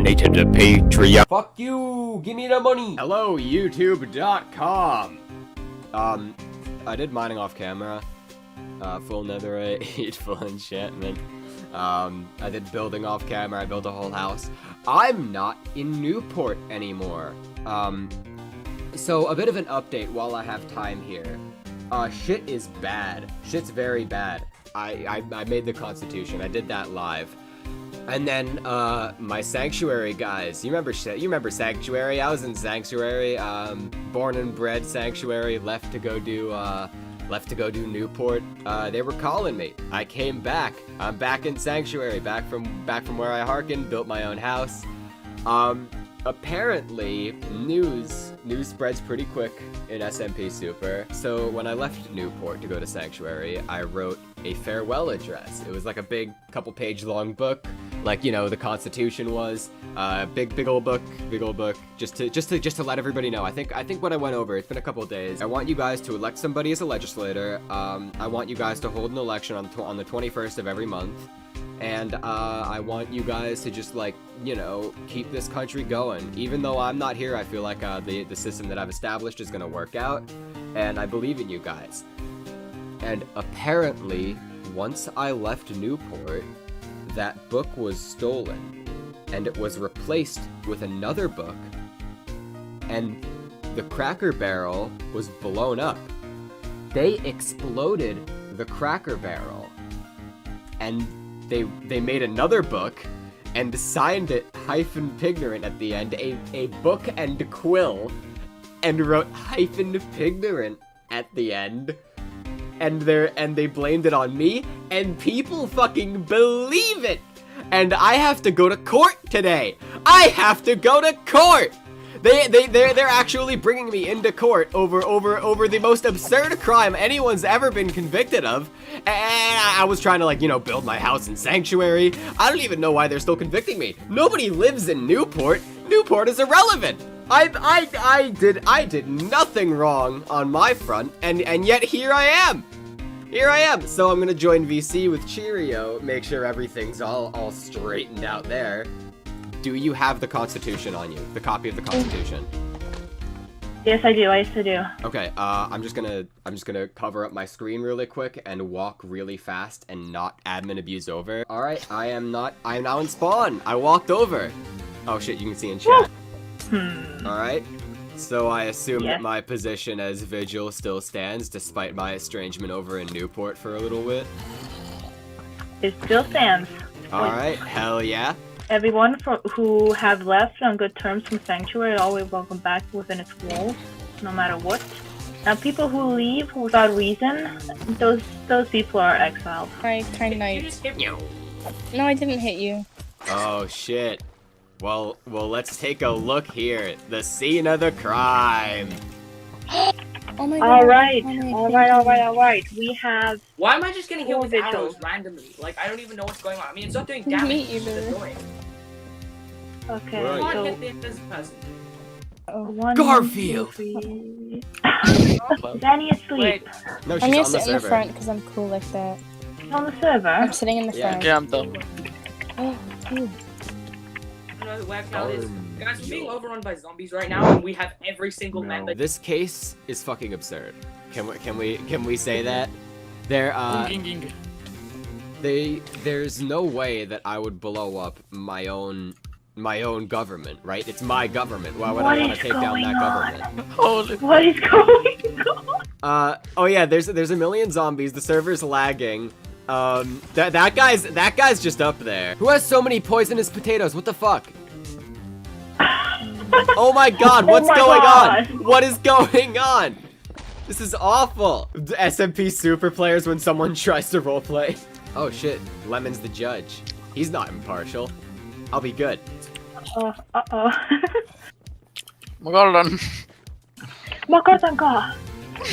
donated to Patreon. Fuck you! Give me the money! Hello, YouTube.com. I did mining off camera. Full netherite, full enchantment. I did building off camera, I built a whole house. I'm not in Newport anymore. So a bit of an update while I have time here. Shit is bad. Shit's very bad. I made the Constitution, I did that live. And then, my Sanctuary guys, you remember Sanctuary? I was in Sanctuary, born and bred Sanctuary, left to go do Newport. They were calling me. I came back. I'm back in Sanctuary, back from where I hearkened, built my own house. Apparently, news spreads pretty quick in SMP Super. So when I left Newport to go to Sanctuary, I wrote a farewell address. It was like a big couple page long book, like, you know, the Constitution was. Big old book, just to let everybody know. I think what I went over, it's been a couple of days. I want you guys to elect somebody as a legislator. I want you guys to hold an election on the 21st of every month. And I want you guys to just, like, you know, keep this country going. Even though I'm not here, I feel like the system that I've established is gonna work out, and I believe in you guys. And apparently, once I left Newport, that book was stolen, and it was replaced with another book, and the Cracker Barrel was blown up. They exploded the Cracker Barrel, and they made another book and signed it -Pignorant at the end, a book and quill, and wrote -Pignorant at the end, and they blamed it on me, and people fucking believe it, and I have to go to court today. I have to go to court. They're actually bringing me into court over the most absurd crime anyone's ever been convicted of. And I was trying to, like, you know, build my house in Sanctuary. I don't even know why they're still convicting me. Nobody lives in Newport. Newport is irrelevant. I did nothing wrong on my front, and yet here I am. Here I am. So I'm gonna join VC with Cheerio, make sure everything's all straightened out there. Do you have the Constitution on you? The copy of the Constitution? Yes, I do. I still do. Okay, I'm just gonna cover up my screen really quick and walk really fast and not admin abuse over. Alright, I am now in spawn. I walked over. Oh shit, you can see in chat. Alright. So I assume that my position as Vigil still stands despite my estrangement over in Newport for a little bit. It still stands. Alright, hell yeah. Everyone who have left on good terms from Sanctuary are always welcome back within its walls, no matter what. Now, people who leave without reason, those people are exiled. Alright, kind night. No, I didn't hit you. Oh shit. Well, let's take a look here. The scene of the crime. Oh my god. Alright. We have... Why am I just getting hit with Vigil. arrows randomly? Like, I don't even know what's going on. I mean, it's not doing damage. It's annoying. Okay, Right. Come on, so... hit this person. One, Garfield! 2, 3... Danny is asleep. Wait, No, she's I'm gonna on the sit in the server. front because I'm cool like that. He's on the server? I'm sitting in the Yeah. front. Yeah, I'm done. Oh, cool. I don't know where Cal is. Guys, we're being overrun by zombies right now, and we have every single member. This case is fucking absurd. Can we say that? There's no way that I would blow up my own government, right? It's my government. Why would I want to take down that government? Holy. What is going on? Oh yeah, there's a million zombies. The server's lagging. That guy's just up there. Who has so many poisonous potatoes? What the fuck? Oh my god, what's going on? What is going on? This is awful. The SMP super players when someone tries to roleplay. Oh shit, Lemon's the judge. He's not impartial. I'll be good. Uh-oh. Magalan. Makatanka!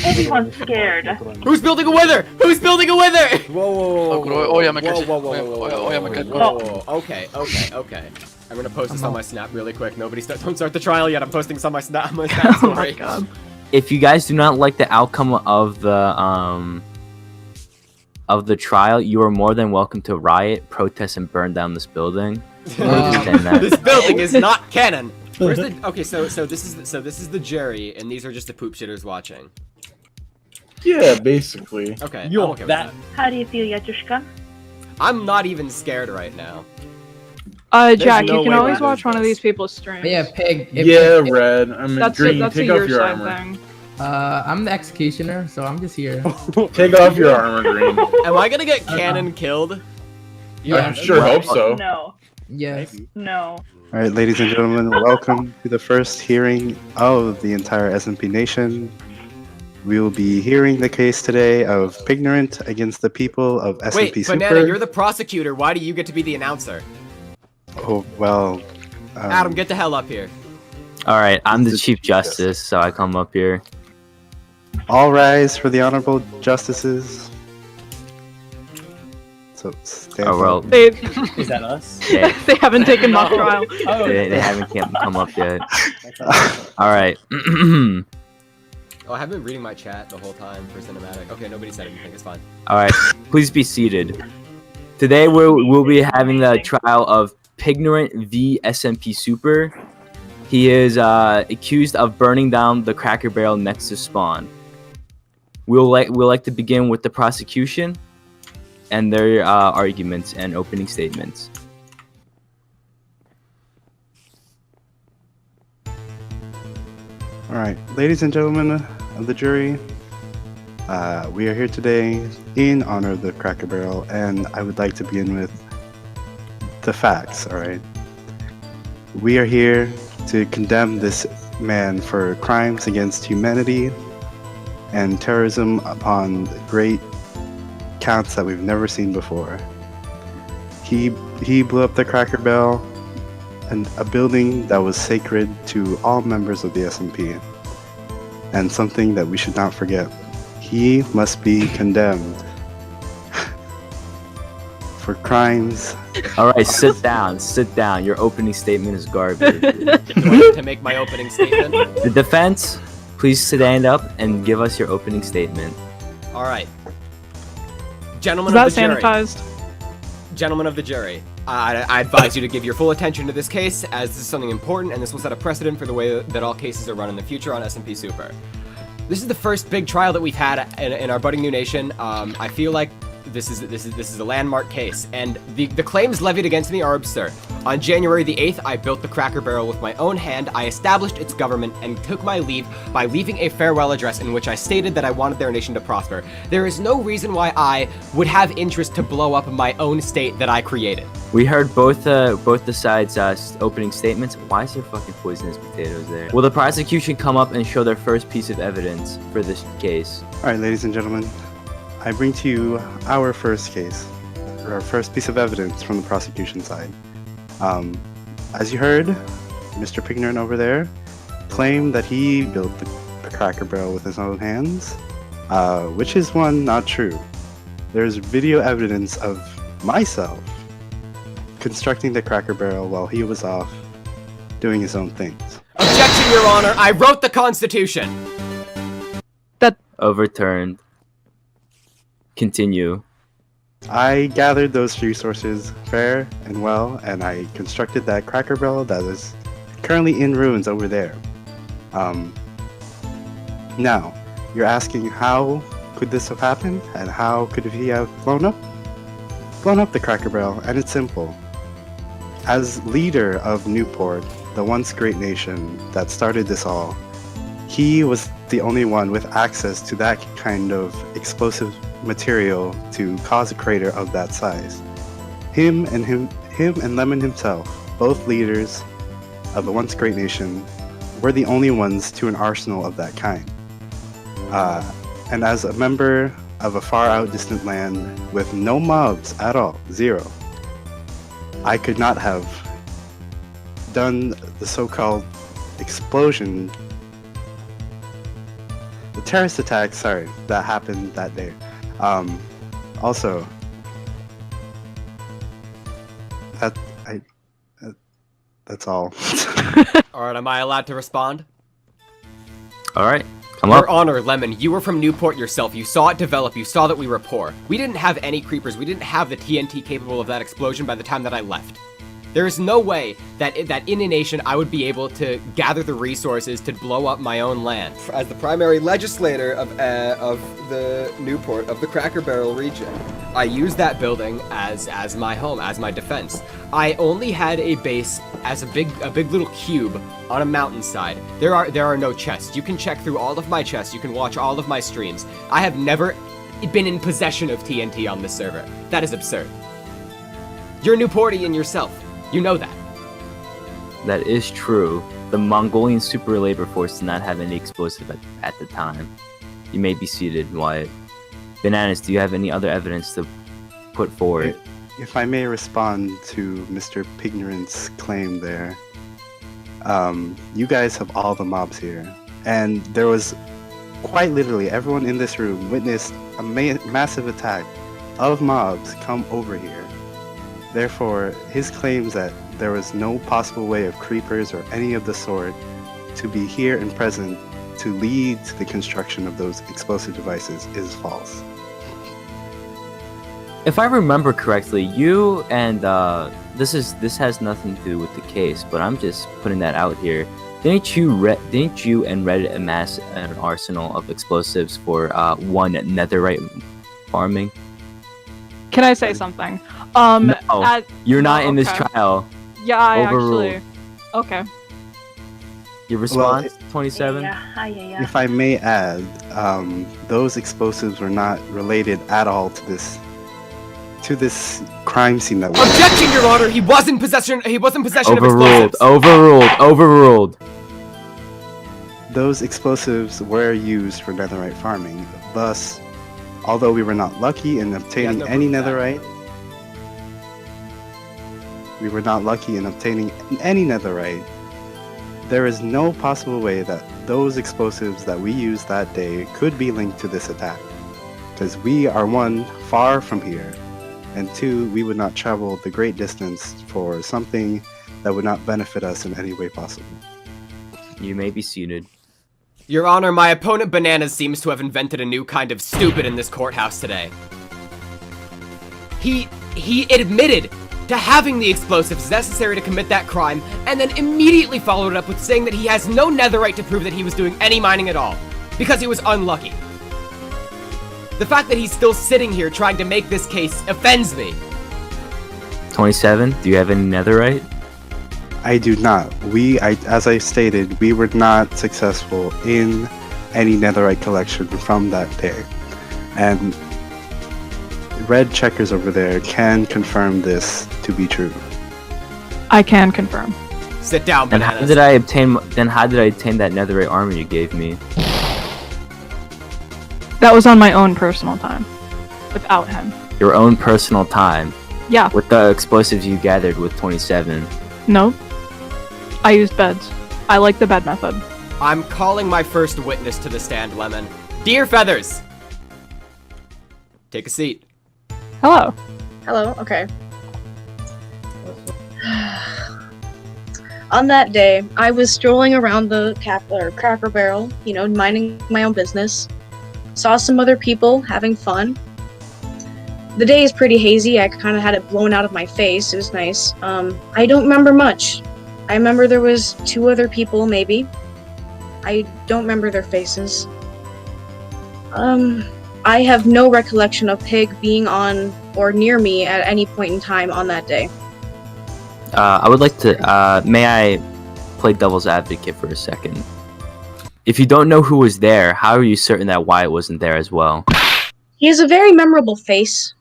Everyone's scared. Who's building a wither? Who's building a wither? Whoa. Okay. I'm gonna post this on my Snap really quick. Don't start the trial yet. I'm posting this on my Snap story. If you guys do not like the outcome of the trial, you are more than welcome to riot, protest, and burn down this building. understand that. This building is not canon. Where's the? Okay, so this is the jury, and these are just the poop shitters watching. Yeah, basically. Okay, I'm Yo, okay with that. How do you feel, Yatushka? I'm not even scared right now. Jack, no you can way always that watch is one of this. these people's streams. But yeah, Pig. Yeah, Red. I mean, That's Green, that's a take off your your side armor. thing. I'm the executioner, so I'm just here. Take off your armor, Green. Am I gonna get cannon killed? I sure hope so. No. Yes. No. All right, ladies and gentlemen, welcome to the first hearing of the entire SMP Nation. We will be hearing the case today of Pignorant against the people of SMP Wait, Super. Banana, you're the prosecutor. Why do you get to be the announcer? Oh, well... Adam, get the hell up here. All right, I'm the Chief Justice, so I come up here. All rise for the honorable justices. So, stand Oh well, up. They Is that us? they, they haven't taken mock trial. Oh, they haven't come up yet. All right. Oh, I have been reading my chat the whole time for cinematic. Okay, nobody said anything. It's fine. All right, please be seated. Today we'll be having the trial of Pignorant v SMP Super. He is accused of burning down the Cracker Barrel next to Spawn. We'll like to begin with the prosecution and their arguments and opening statements. All right, ladies and gentlemen of the jury, we are here today in honor of the Cracker Barrel, and I would like to begin with the facts, all right? We are here to condemn this man for crimes against humanity and terrorism upon great counts that we've never seen before. He blew up the Cracker Barrel, and a building that was sacred to all members of the SMP, and something that we should not forget. He must be condemned for crimes. All right, sit down. Sit down. Your opening statement is garbage. To make my opening statement. The defense, please stand up and give us your opening statement. All right. Is Gentlemen that of the jury. sanitized? Gentlemen of the jury, I advise you to give your full attention to this case, as this is something important, and this will set a precedent for the way that all cases are run in the future on SMP Super. This is the first big trial that we've had in our budding new nation. I feel like this is a landmark case, and the claims levied against me are absurd. On January the 8th, I built the Cracker Barrel with my own hand. I established its government and took my leave by leaving a farewell address in which I stated that I wanted their nation to prosper. There is no reason why I would have interest to blow up my own state that I created. We heard both the sides' opening statements. Why is there fucking poisonous potatoes there? Will the prosecution come up and show their first piece of evidence for this case? All right, ladies and gentlemen, I bring to you our first case, or our first piece of evidence from the prosecution side. As you heard, Mr. Pignorant over there claimed that he built the Cracker Barrel with his own hands, which is not true. There's video evidence of myself constructing the Cracker Barrel while he was off doing his own things. Objection, Your Honor! I wrote the Constitution! Overturned. Continue. I gathered those resources fair and well, and I constructed that Cracker Barrel that is currently in ruins over there. Now, you're asking how could this have happened, and how could he have blown up the Cracker Barrel? And it's simple. As leader of Newport, the once great nation that started this all, he was the only one with access to that kind of explosive material to cause a crater of that size. Him and Lemon himself, both leaders of the once great nation, were the only ones to an arsenal of that kind. And as a member of a far out distant land with no mobs at all, zero, I could not have done the so-called explosion, the terrorist attack, that happened that day. Also, that's all. Alright, am I allowed to respond? Alright, come Your up. Honor, Lemon, you were from Newport yourself. You saw it develop. You saw that we were poor. We didn't have any creepers. We didn't have the TNT capable of that explosion by the time that I left. There is no way that in a nation I would be able to gather the resources to blow up my own land. As the primary legislator of the Newport, of the Cracker Barrel region, I used that building as my home, as my defense. I only had a base as a big little cube on a mountainside. There are no chests. You can check through all of my chests. You can watch all of my streams. I have never been in possession of TNT on this server. That is absurd. You're a Newportian yourself. You know that. That is true. The Mongolian super labor force did not have any explosive at the time. You may be seated, Wyatt. Bananas, do you have any other evidence to put forward? If I may respond to Mr. Pignorant's claim there, you guys have all the mobs here, and there was quite literally everyone in this room witnessed a massive attack of mobs come over here. Therefore, his claims that there was no possible way of creepers or any of the sort to be here and present to lead to the construction of those explosive devices is false. If I remember correctly, you and this has nothing to do with the case, but I'm just putting that out here. Didn't you and Reddit amass an arsenal of explosives for one netherite farming? Can I say something? No, you're not in this okay. trial. Yeah, I Overruled. actually. Okay. Your response, 27? Yeah. If I may add, those explosives were not related at all to this crime scene that we Objection, Your Honor! He was in possession of Overruled. explosives! Overruled. Those explosives were used for netherite farming. Thus, although we were not lucky in obtaining any netherite, there is no possible way that those explosives that we used that day could be linked to this attack. Because we are, one, far from here, and two, we would not travel the great distance for something that would not benefit us in any way possible. You may be seated. Your Honor, my opponent Bananas seems to have invented a new kind of stupid in this courthouse today. He admitted to having the explosives necessary to commit that crime, and then immediately followed it up with saying that he has no netherite to prove that he was doing any mining at all, because he was unlucky. The fact that he's still sitting here trying to make this case offends me. 27, do you have any netherite? I do not. As I stated, we were not successful in any netherite collection from that day. And red checkers over there can confirm this to be true. I can confirm. Sit down, And Bananas. how did I obtain that netherite armor you gave me? That was on my own personal time. Without him. Your own personal time. Yeah. With the explosives you gathered with 27. Nope. I used beds. I like the bed method. I'm calling my first witness to the stand, Lemon. Dear Feathers! Take a seat. Hello. Hello, okay. On that day, I was strolling around the Cracker Barrel, minding my own business. Saw some other people having fun. The day is pretty hazy. I kind of had it blown out of my face. It was nice. I don't remember much. I remember there was 2 other people, maybe. I don't remember their faces. I have no recollection of Pig being on or near me at any point in time on that day. I would like to, may I play devil's advocate for a second? If you don't know who was there, how are you certain that Wyatt wasn't there as well? He has a very memorable face.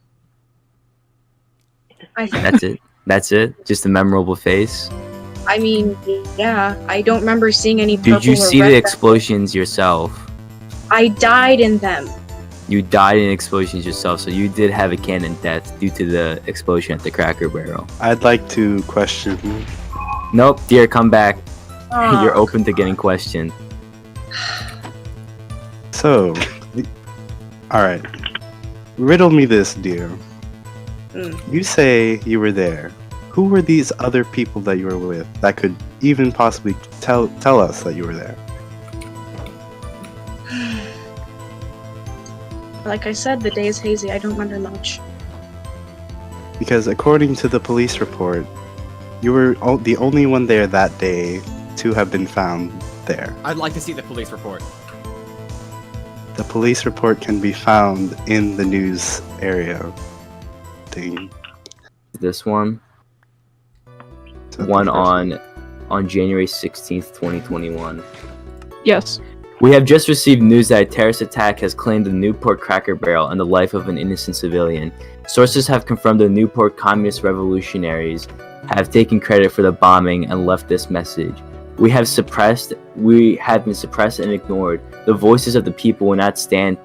I think. That's it? Just a memorable face? I mean, yeah, I don't remember seeing any purple Did you or see red the explosions yourself? I died in them. You died in explosions yourself, so you did have a canon death due to the explosion at the Cracker Barrel. I'd like to question. Nope, dear, come back. Oh. You're open to getting questioned. So, alright. Riddle me this, dear. You say you were there. Who were these other people that you were with that could even possibly tell us that you were there? Like I said, the day is hazy. I don't remember much. Because according to the police report, You were the only one there that day to have been found there. I'd like to see the police report. The police report can be found in the news area thing. This one. Is that One the first on January 16th, 2021. Yes. We have just received news that a terrorist attack has claimed the Newport Cracker Barrel and the life of an innocent civilian. Sources have confirmed the Newport communist revolutionaries have taken credit for the bombing and left this message. We have been suppressed and ignored. The voices of the people will not stand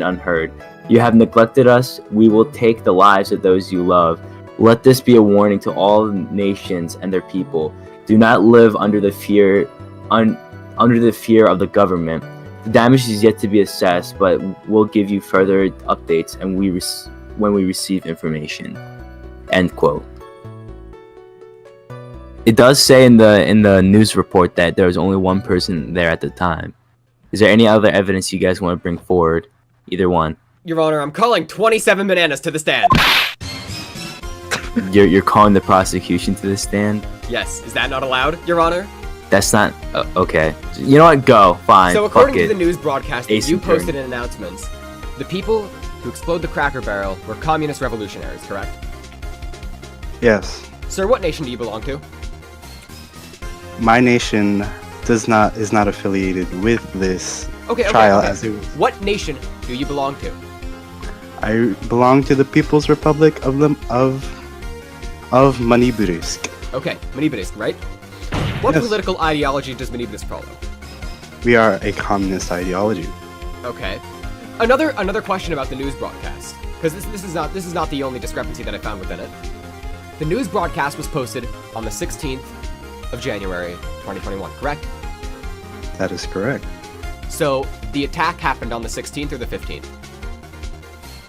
unheard. You have neglected us. We will take the lives of those you love. Let this be a warning to all nations and their people. Do not live under the fear of the government. The damage is yet to be assessed, but we'll give you further updates and when we receive information. End quote. It does say in the news report that there was only one person there at the time. Is there any other evidence you guys want to bring forward? Either one. Your Honor, I'm calling 27 bananas to the stand. You're calling the prosecution to the stand? Yes, is that not allowed, Your Honor? That's not okay. You know what? Go. Fine. So according Fuck to it. the news broadcast that Ace you in turn. posted in announcements, the people who explode the Cracker Barrel were communist revolutionaries, correct? Yes. Sir, what nation do you belong to? My nation is not affiliated with this trial as it was. What nation do you belong to? I belong to the People's Republic of Maniburisk. Okay, Maniburisk, right? What Yes. political ideology does Maniburisk follow? We are a communist ideology. Okay. Another question about the news broadcast, because this is not the only discrepancy that I found within it. The news broadcast was posted on the 16th of January 2021, correct? That is correct. So the attack happened on the 16th or the 15th?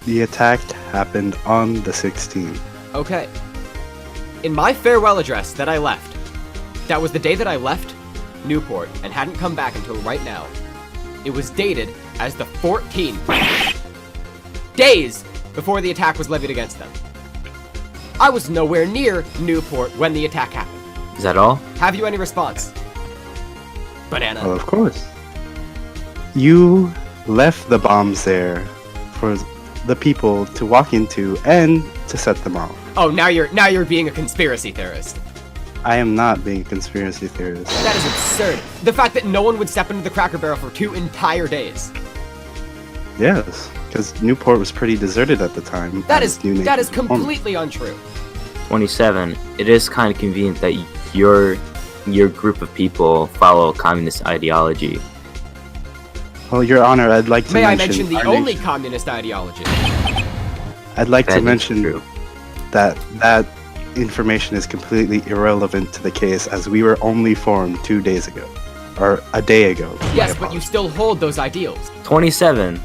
The attack happened on the 16th. Okay. In my farewell address that I left, that was the day that I left Newport and hadn't come back until right now. It was dated as the 14th. Days before the attack was levied against them. I was nowhere near Newport when the attack happened. Is that all? Have you any response? Banana. Well, of course. You left the bombs there for the people to walk into and to set them off. Oh, now you're being a conspiracy theorist. I am not being a conspiracy theorist. That is absurd. The fact that no one would step into the Cracker Barrel for 2 entire days. Yes, because Newport was pretty deserted at the time. That is completely untrue. 27. It is kind of convenient that your group of people follow communist ideology. Well, Your Honor, I'd like to May I mention mention the our only nation. communist ideology? I'd like That to is mention true. that information is completely irrelevant to the case as we were only formed 2 days ago. Or a day ago. Yes, but you still hold those ideals. 27.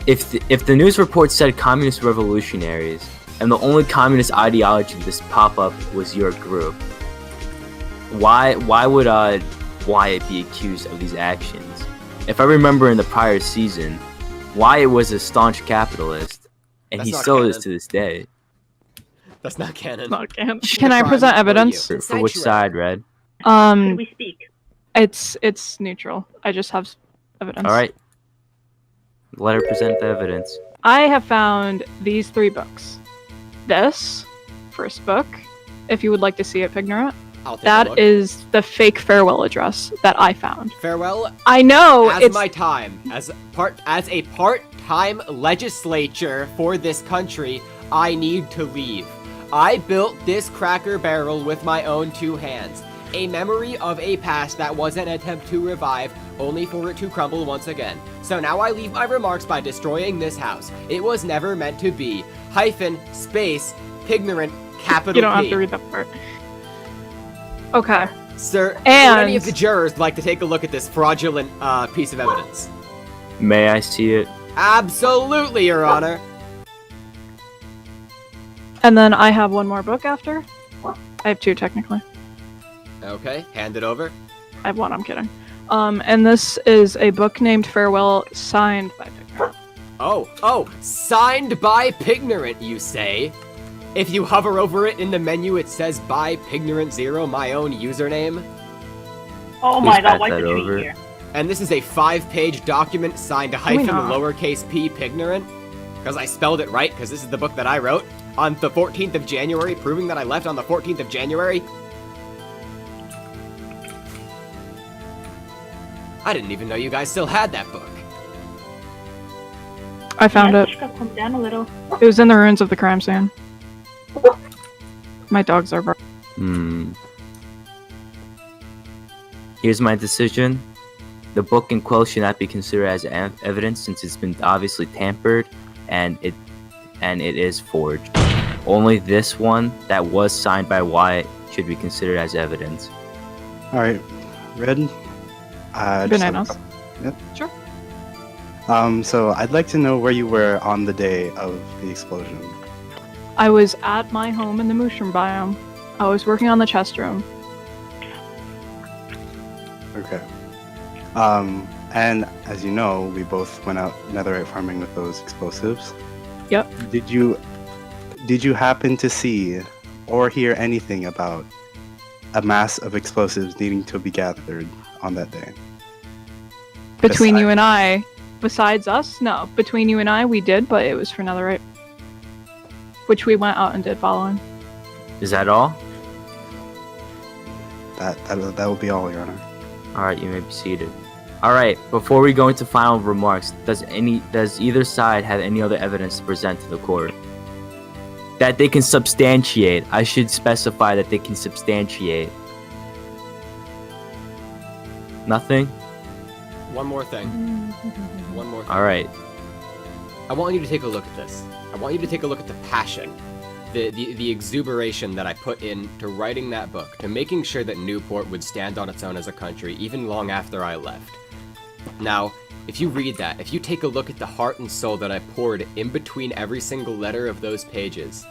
If the news report said communist revolutionaries, and the only communist ideology this pop up was your group, why would Wyatt be accused of these actions? If I remember in the prior season, Wyatt was a staunch capitalist, and That's he not still is canon. to this day. That's not canon. Not canon. Should Can I crime present for evidence? you. For which side, Red? Should we speak? It's neutral. I just have evidence. All right. Let her present the evidence. I have found these 3 books. This first book, if you would like to see it, Ignorant. I'll take a That look. is the fake farewell address that I found. Farewell. I know As it's my time as a part-time legislature for this country, I need to leave. I built this Cracker Barrel with my own 2 hands. A memory of a past that was an attempt to revive, only for it to crumble once again. So now I leave my remarks by destroying this house. It was never meant to be. Space, Pignorant, capital you don't P. have to read that part. Okay. Sir, would And- any of the jurors like to take a look at this fraudulent piece of evidence? May I see it? Absolutely, Your Honor. And then I have one more book after. I have 2 technically. Okay, hand it over. I have 1, I'm kidding. And this is a book named Farewell, signed by Pignorant. Oh, signed by Pignorant, you say? If you hover over it in the menu, it says by Pignorant0, my own username. Oh Please my pass god, why that did you over. be here? And this is a 5-page document signed hyphen not? lowercase p Pignorant. Because I spelled it right, because this is the book that I wrote on the 14th of January, proving that I left on the 14th of January. I didn't even know you guys still had that book. I found Yeah, it. just gotta calm down a little. It was in the ruins of the crime scene. My dogs are barking. Here's my decision. The book and quill should not be considered as evidence since it's been obviously tampered and it is forged. Only this one that was signed by Wyatt should be considered as evidence. All right, Red. just have a Bananas. couple- Yep. Sure. So I'd like to know where you were on the day of the explosion. I was at my home in the mushroom biome. I was working on the chest room. Okay. And as you know, we both went out netherite farming with those explosives. Yep. Did you happen to see or hear anything about a mass of explosives needing to be gathered on that day? Between you and I, besides us, no. Between you and I, we did, but it was for netherite. Which we went out and did following. Is that all? That will be all, Your Honor. Alright, you may be seated. Alright, before we go into final remarks, does either side have any other evidence to present to the court? That they can substantiate. I should specify that they can substantiate. Nothing? One more thing. One more thing. Alright. I want you to take a look at this. I want you to take a look at the passion, the exuberation that I put into writing that book, to making sure that Newport would stand on its own as a country, even long after I left. Now, if you read that, if you take a look at the heart and soul that I poured in between every single letter of those pages,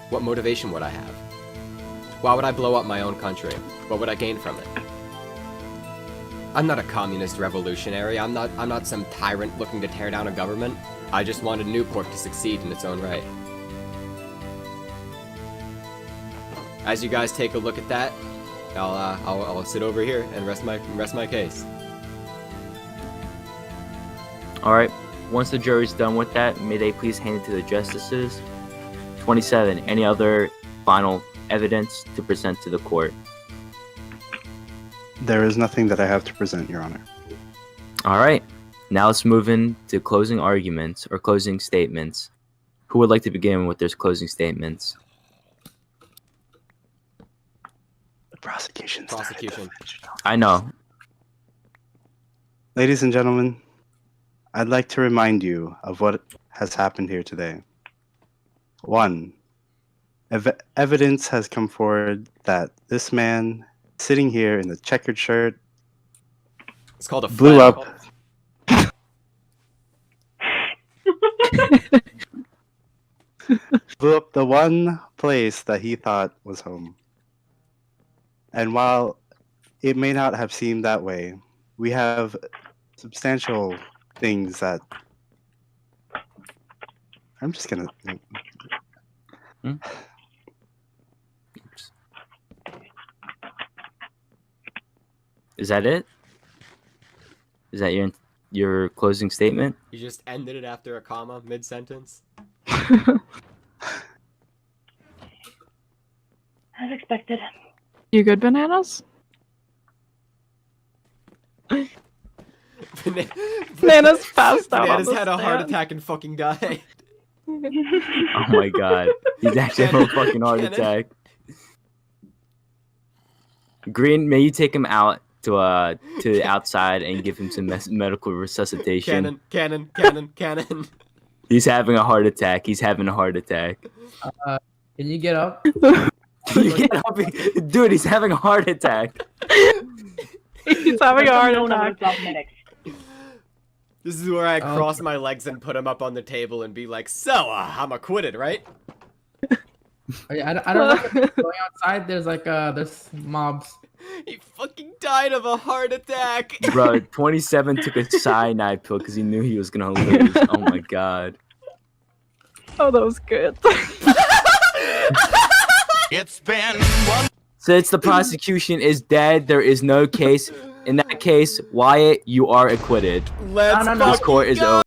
what motivation would I have? Why would I blow up my own country? What would I gain from it? I'm not a communist revolutionary. I'm not some tyrant looking to tear down a government. I just wanted Newport to succeed in its own right. As you guys take a look at that, I'll sit over here and rest my case. Alright, once the jury's done with that, may they please hand it to the justices. 27. Any other final evidence to present to the court? There is nothing that I have to present, Your Honor. Alright, now let's move into closing arguments or closing statements. Who would like to begin with their closing statements? The prosecution. I know. Ladies and gentlemen, I'd like to remind you of what has happened here today. 1. Evidence has come forward that this man sitting here in the checkered shirt It's called a blew flannel. up blew up the one place that he thought was home. And while it may not have seemed that way, we have substantial things that I'm just gonna Is that it? Is that your closing statement? You just ended it after a comma mid-sentence? As expected. You good, Bananas? Bananas passed out. Bananas on the had a heart stand. attack and fucking died. Oh my god. He's actually having a fucking heart Cannon. attack. Green, may you take him out to the outside and give him some medical resuscitation. Cannon. He's having a heart attack. Can Can you get up? you get up? Dude, he's having a heart attack. He's having a heart No number attack. of medics. This is where I cross my legs and put him up on the table and be like, so, I'm acquitted, right? I don't know. Going outside, there's there's mobs. He fucking died of a heart attack. Bro, 27 took a cyanide pill because he knew he was gonna lose. Oh my god. Oh, that was good. It's been one. Since the prosecution is dead, there is no case. In that case, Wyatt, you are acquitted. Let's This court is over.